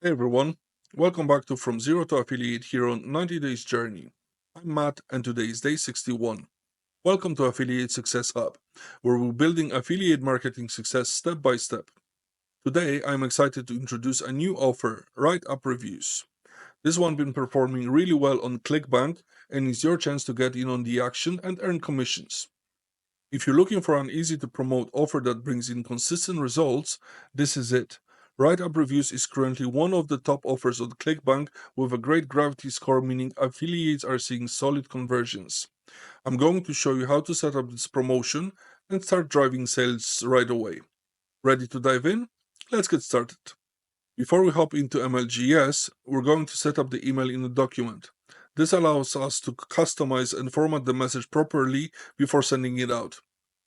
Hey everyone, welcome back to From Zero to Affiliate here on 90 Days Journey. I'm Matt and today is day 61. Welcome to Affiliate Success Hub, where we're building affiliate marketing success step by step. Today, I'm excited to introduce a new offer, Write Up Reviews. This one been performing really well on ClickBank and is your chance to get in on the action and earn commissions. If you're looking for an easy to promote offer that brings in consistent results, this is it. Write Up Reviews is currently one of the top offers on ClickBank with a great gravity score, meaning affiliates are seeing solid conversions. I'm going to show you how to set up this promotion and start driving sales right away. Ready to dive in? Let's get started. Before we hop into MLGS, we're going to set up the email in the document. This allows us to customize and format the message properly before sending it out.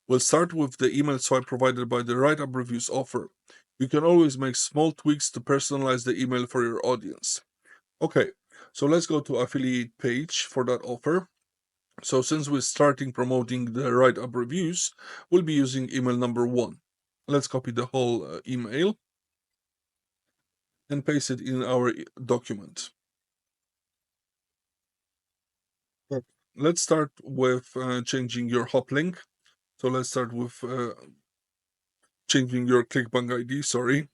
We'll start with the email swipe provided by the Write Up Reviews offer. You can always make small tweaks to personalize the email for your audience. Okay, so let's go to affiliate page for that offer. So since we're starting promoting the Write Up Reviews, we'll be using email number 1. Let's copy the whole email and paste it in our document. Let's start with changing your hop link. So let's start with changing your ClickBank ID, sorry.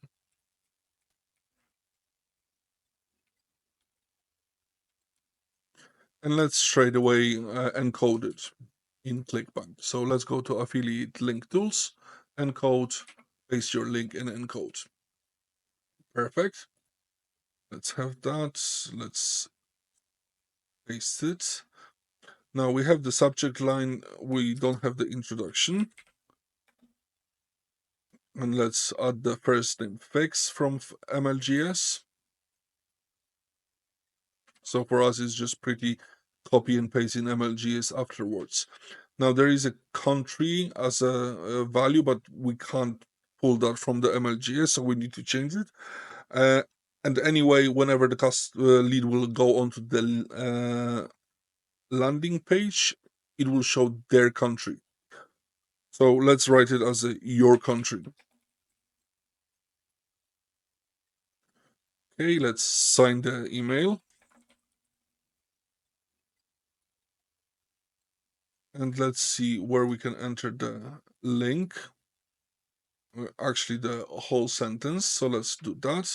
And let's straight away encode it in ClickBank. So let's go to affiliate link tools, encode, paste your link and encode. Perfect. Let's have that. Let's paste it. Now we have the subject line. We don't have the introduction. And let's add the first name fix from MLGS. So for us, it's just pretty copy and paste in MLGS afterwards. Now there is a country as a value, but we can't pull that from the MLGS, so we need to change it. And anyway, whenever the lead will go onto the landing page, it will show their country. So let's write it as your country. Okay, let's sign the email. And let's see where we can enter the link. Actually, the whole sentence. So let's do that.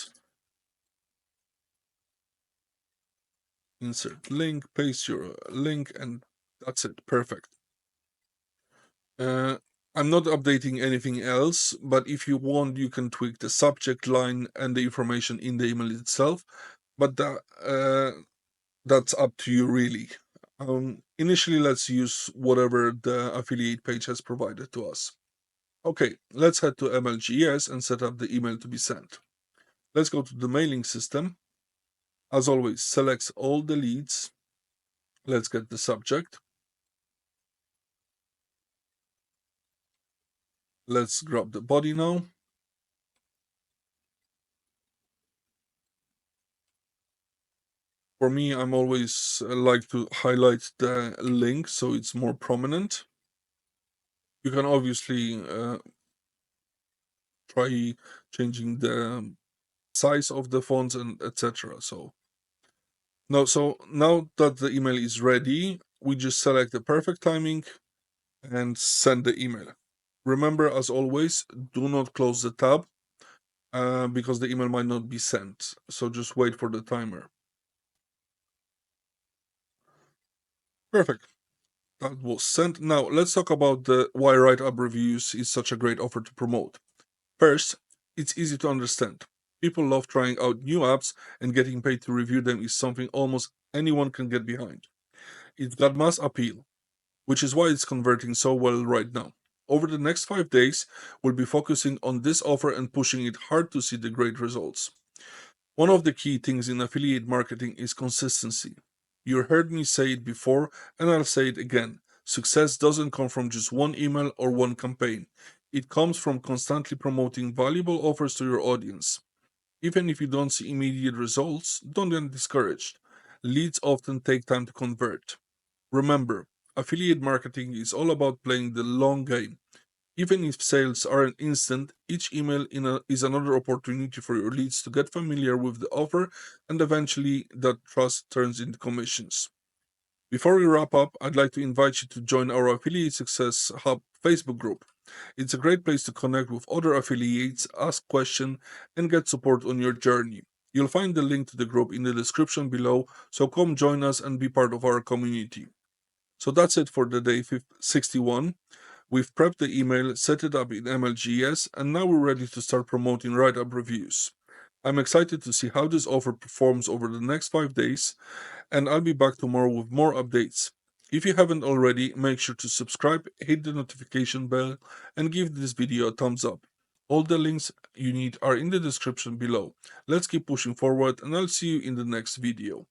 Insert link, paste your link, and that's it. Perfect. Uh, I'm not updating anything else, but if you want, you can tweak the subject line and the information in the email itself. But that's up to you, really. Initially, let's use whatever the affiliate page has provided to us. Okay, let's head to MLGS and set up the email to be sent. Let's go to the mailing system. As always, select all the leads. Let's get the subject. Let's grab the body now. For me, I'm always like to highlight the link so it's more prominent. You can obviously try changing the size of the fonts and etc. So now that the email is ready, we just select the perfect timing and send the email. Remember, as always, do not close the tab because the email might not be sent. So just wait for the timer. Perfect. That was sent. Now let's talk about the why Write Up Reviews is such a great offer to promote. First, it's easy to understand. People love trying out new apps, and getting paid to review them is something almost anyone can get behind. It's got mass appeal, which is why it's converting so well right now. Over the next 5 days, we'll be focusing on this offer and pushing it hard to see the great results. One of the key things in affiliate marketing is consistency. You heard me say it before, and I'll say it again. Success doesn't come from just one email or one campaign. It comes from constantly promoting valuable offers to your audience. Even if you don't see immediate results, don't get discouraged. Leads often take time to convert. Remember, affiliate marketing is all about playing the long game. Even if sales aren't instant, each email is another opportunity for your leads to get familiar with the offer, and eventually that trust turns into commissions. Before we wrap up, I'd like to invite you to join our Affiliate Success Hub Facebook group. It's a great place to connect with other affiliates, ask questions, and get support on your journey. You'll find the link to the group in the description below, so come join us and be part of our community. So that's it for the day 61. We've prepped the email, set it up in MLGS, and now we're ready to start promoting write up reviews. I'm excited to see how this offer performs over the next 5 days, and I'll be back tomorrow with more updates. If you haven't already, make sure to subscribe, hit the notification bell, and give this video a thumbs up. All the links you need are in the description below. Let's keep pushing forward, and I'll see you in the next video.